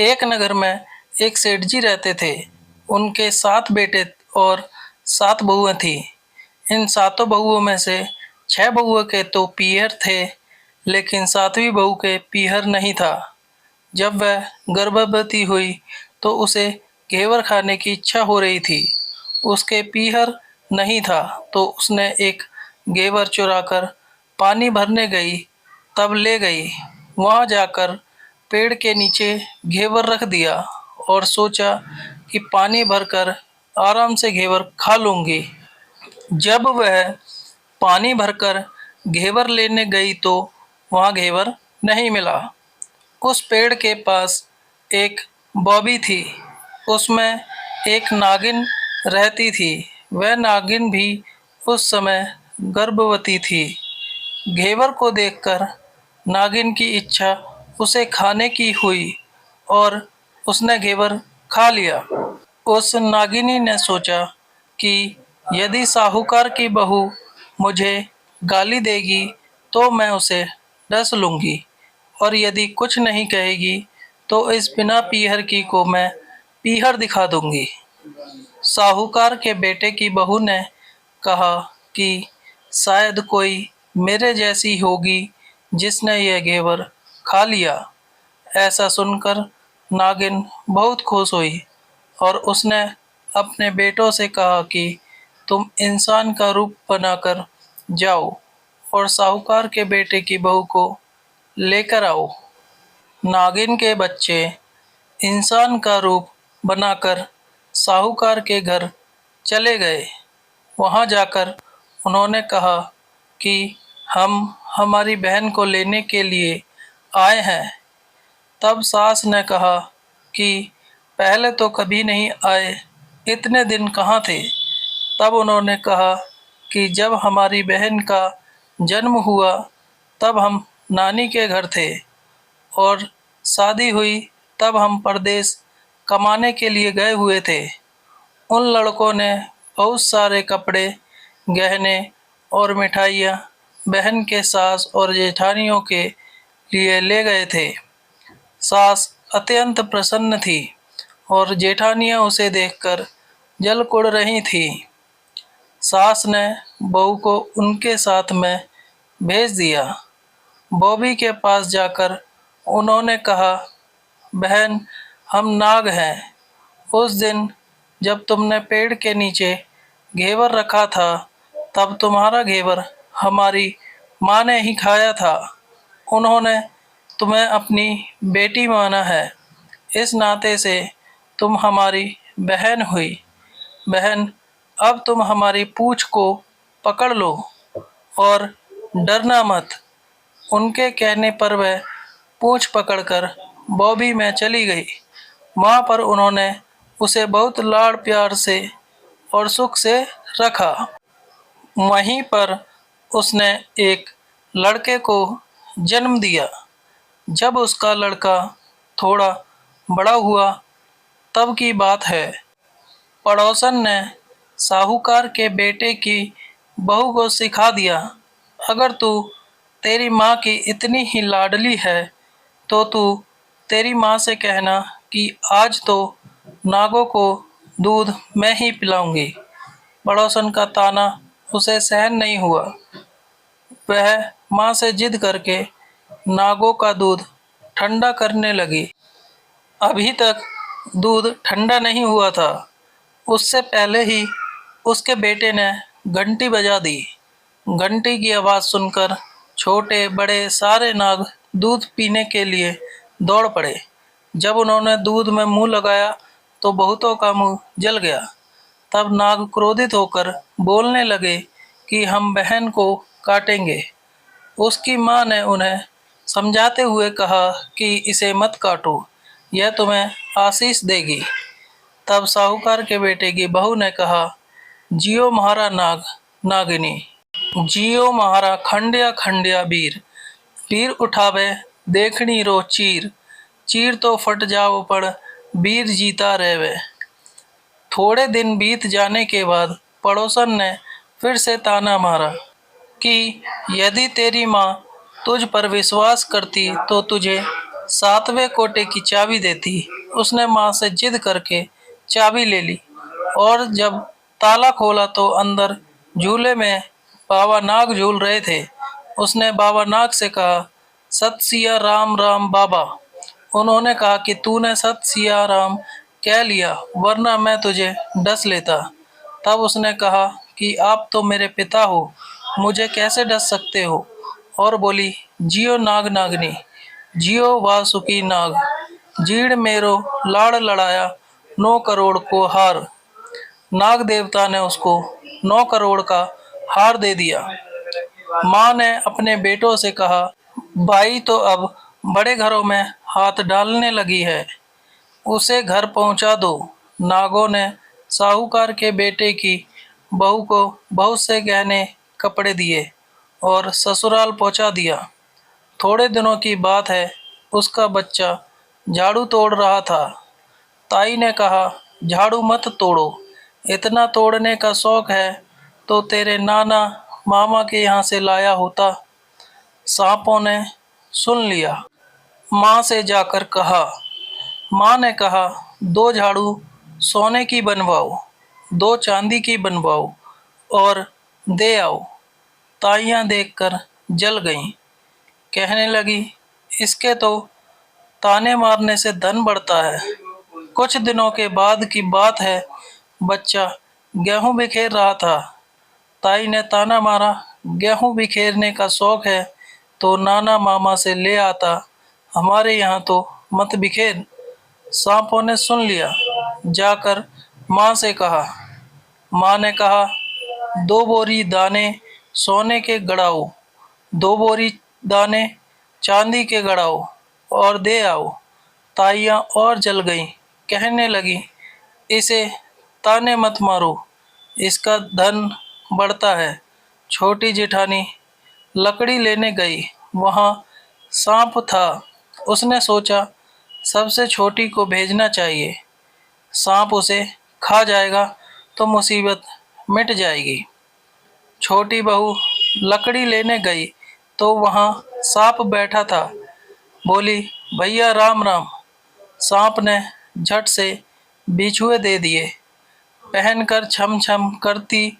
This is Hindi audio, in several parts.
एक नगर में एक सेठ जी रहते थे। उनके 7 बेटे और 7 बहुएं थी। इन 7 बहुओं में से 6 बहुओं के तो पीहर थे, लेकिन 7वीं बहू के पीहर नहीं था। जब वह गर्भवती हुई तो उसे घेवर खाने की इच्छा हो रही थी। उसके पीहर नहीं था तो उसने एक घेवर चुराकर पानी भरने गई, तब ले गई। वहां जाकर पेड़ के नीचे घेवर रख दिया और सोचा कि पानी भरकर आराम से घेवर खा लूंगी। जब वह पानी भरकर घेवर लेने गई तो वहां घेवर नहीं मिला। उस पेड़ के पास एक बॉबी थी। उसमें एक नागिन रहती थी। वह नागिन भी उस समय गर्भवती थी। घेवर को देखकर नागिन की इच्छा उसे खाने की हुई और उसने घेवर खा लिया। उस नागिनी ने सोचा कि यदि साहूकार की बहू मुझे गाली देगी तो मैं उसे डस लूंगी, और यदि कुछ नहीं कहेगी तो इस बिना पीहर की को मैं पीहर दिखा दूंगी। साहूकार के बेटे की बहू ने कहा कि शायद कोई मेरे जैसी होगी जिसने यह घेवर खा लिया। ऐसा सुनकर नागिन बहुत खुश हुई और उसने अपने बेटों से कहा कि तुम इंसान का रूप बनाकर जाओ और साहूकार के बेटे की बहू को लेकर आओ। नागिन के बच्चे इंसान का रूप बनाकर साहूकार के घर चले गए। वहां जाकर उन्होंने कहा कि हम हमारी बहन को लेने के लिए आए हैं। तब सास ने कहा कि पहले तो कभी नहीं आए, इतने दिन कहाँ थे। तब उन्होंने कहा कि जब हमारी बहन का जन्म हुआ तब हम नानी के घर थे, और शादी हुई तब हम परदेश कमाने के लिए गए हुए थे। उन लड़कों ने बहुत सारे कपड़े, गहने और मिठाइयाँ बहन के सास और जेठानियों के लिए ले गए थे। सास अत्यंत प्रसन्न थी और जेठानियाँ उसे देखकर जल कुड़ रही थी। सास ने बहू को उनके साथ में भेज दिया। बॉबी के पास जाकर उन्होंने कहा, बहन, हम नाग हैं। उस दिन जब तुमने पेड़ के नीचे घेवर रखा था तब तुम्हारा घेवर हमारी माँ ने ही खाया था। उन्होंने तुम्हें अपनी बेटी माना है। इस नाते से तुम हमारी बहन हुई। बहन, अब तुम हमारी पूंछ को पकड़ लो और डरना मत। उनके कहने पर वह पूंछ पकड़कर बॉबी में चली गई। वहाँ पर उन्होंने उसे बहुत लाड़ प्यार से और सुख से रखा। वहीं पर उसने एक लड़के को जन्म दिया। जब उसका लड़का थोड़ा बड़ा हुआ तब की बात है। पड़ोसन ने साहूकार के बेटे की बहू को सिखा दिया, अगर तू तेरी माँ की इतनी ही लाडली है तो तू तेरी माँ से कहना कि आज तो नागों को दूध मैं ही पिलाऊंगी। पड़ोसन का ताना उसे सहन नहीं हुआ। वह माँ से जिद करके नागों का दूध ठंडा करने लगी। अभी तक दूध ठंडा नहीं हुआ था, उससे पहले ही उसके बेटे ने घंटी बजा दी। घंटी की आवाज़ सुनकर छोटे बड़े सारे नाग दूध पीने के लिए दौड़ पड़े। जब उन्होंने दूध में मुंह लगाया तो बहुतों का मुंह जल गया। तब नाग क्रोधित होकर बोलने लगे कि हम बहन को काटेंगे। उसकी माँ ने उन्हें समझाते हुए कहा कि इसे मत काटो, यह तुम्हें आशीष देगी। तब साहूकार के बेटे की बहू ने कहा, जियो महारा नाग नागिनी, जियो महारा खंडिया खंडिया वीर। वीर उठावे देखनी रो चीर, चीर तो फट जाओ पड़ वीर जीता रहवे। थोड़े दिन बीत जाने के बाद पड़ोसन ने फिर से ताना मारा कि यदि तेरी माँ तुझ पर विश्वास करती तो तुझे सातवें कोटे की चाबी देती। उसने माँ से जिद करके चाबी ले ली और जब ताला खोला तो अंदर झूले में बाबा नाग झूल रहे थे। उसने बाबा नाग से कहा, सत सिया राम राम बाबा। उन्होंने कहा कि तूने सत सिया राम कह लिया, वरना मैं तुझे डस लेता। तब उसने कहा कि आप तो मेरे पिता हो, मुझे कैसे डस सकते हो। और बोली, जियो नाग नागनी, जियो वासुकी नाग, जीड़ मेरो लाड़ लड़ाया 9 करोड़ को हार। नाग देवता ने उसको 9 करोड़ का हार दे दिया। माँ ने अपने बेटों से कहा, भाई तो अब बड़े घरों में हाथ डालने लगी है, उसे घर पहुंचा दो। नागों ने साहूकार के बेटे की बहू को बहुत से गहने कपड़े दिए और ससुराल पहुंचा दिया। थोड़े दिनों की बात है, उसका बच्चा झाड़ू तोड़ रहा था। ताई ने कहा, झाड़ू मत तोड़ो, इतना तोड़ने का शौक है तो तेरे नाना मामा के यहाँ से लाया होता। सांपों ने सुन लिया। माँ से जाकर कहा। माँ ने कहा, 2 झाड़ू सोने की बनवाओ, 2 चांदी की बनवाओ और दे आओ। ताइयाँ देखकर जल गईं। कहने लगी, इसके तो ताने मारने से धन बढ़ता है। कुछ दिनों के बाद की बात है, बच्चा गेहूं बिखेर रहा था। ताई ने ताना मारा, गेहूं बिखेरने का शौक है तो नाना मामा से ले आता, हमारे यहाँ तो मत बिखेर। सांपों ने सुन लिया। जाकर माँ से कहा। माँ ने कहा, 2 बोरी दाने सोने के गड़ाओ, 2 बोरी दाने चांदी के गड़ाओ और दे आओ। ताइयाँ और जल गईं। कहने लगी, इसे ताने मत मारो, इसका धन बढ़ता है। छोटी जेठानी लकड़ी लेने गई। वहाँ सांप था। उसने सोचा, सबसे छोटी को भेजना चाहिए, सांप उसे खा जाएगा तो मुसीबत मिट जाएगी। छोटी बहू लकड़ी लेने गई तो वहाँ सांप बैठा था। बोली, भैया राम राम। सांप ने झट से बिछुए दे दिए। पहनकर छम छम करती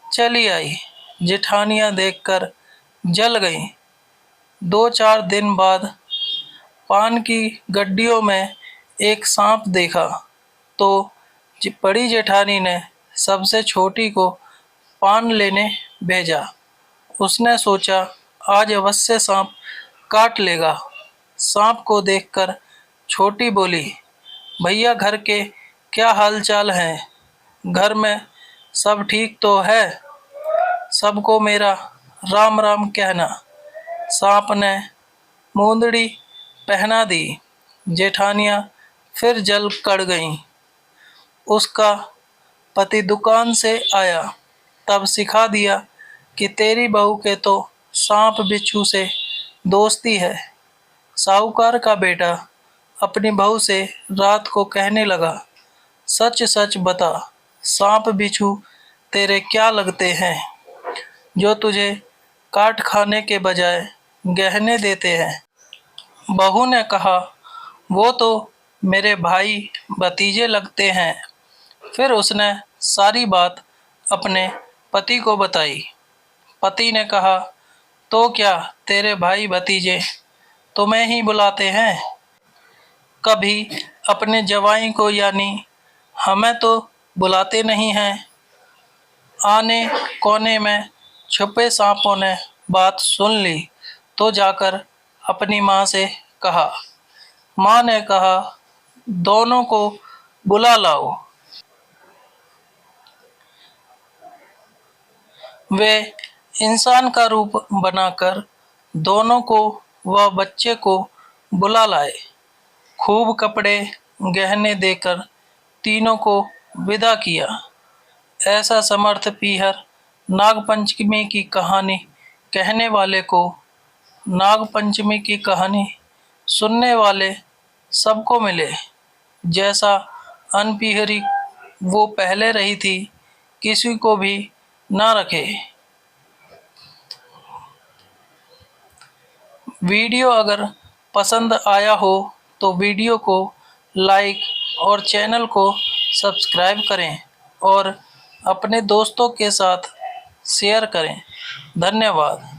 चली आई। जेठानियाँ देखकर जल गईं। 2-4 दिन बाद पान की गड्डियों में एक सांप देखा तो बड़ी जेठानी ने सबसे छोटी को पान लेने भेजा। उसने सोचा, आज अवश्य सांप काट लेगा। सांप को देखकर छोटी बोली, भैया घर के क्या हाल चाल हैं? घर में सब ठीक तो है? सबको मेरा राम राम कहना। सांप ने मूंदड़ी पहना दी। जेठानियाँ फिर जल कड़ गईं। उसका पति दुकान से आया, तब सिखा दिया कि तेरी बहू के तो सांप बिच्छू से दोस्ती है। साहूकार का बेटा अपनी बहू से रात को कहने लगा, सच सच बता, सांप बिच्छू तेरे क्या लगते हैं जो तुझे काट खाने के बजाय गहने देते हैं। बहू ने कहा, वो तो मेरे भाई भतीजे लगते हैं। फिर उसने सारी बात अपने पति को बताई। पति ने कहा, तो क्या तेरे भाई भतीजे तुम्हें ही बुलाते हैं? कभी अपने जवाई को यानी हमें तो बुलाते नहीं हैं। आने कोने में छुपे सांपों ने बात सुन ली तो जाकर अपनी माँ से कहा। माँ ने कहा, दोनों को बुला लाओ। वे इंसान का रूप बनाकर दोनों को व बच्चे को बुला लाए। खूब कपड़े गहने देकर तीनों को विदा किया। ऐसा समर्थ पीहर नागपंचमी की कहानी कहने वाले को, नागपंचमी की कहानी सुनने वाले सबको मिले। जैसा अनपीहरी वो पहले रही थी, किसी को भी ना रखे। वीडियो अगर पसंद आया हो तो वीडियो को लाइक और चैनल को सब्सक्राइब करें और अपने दोस्तों के साथ शेयर करें। धन्यवाद।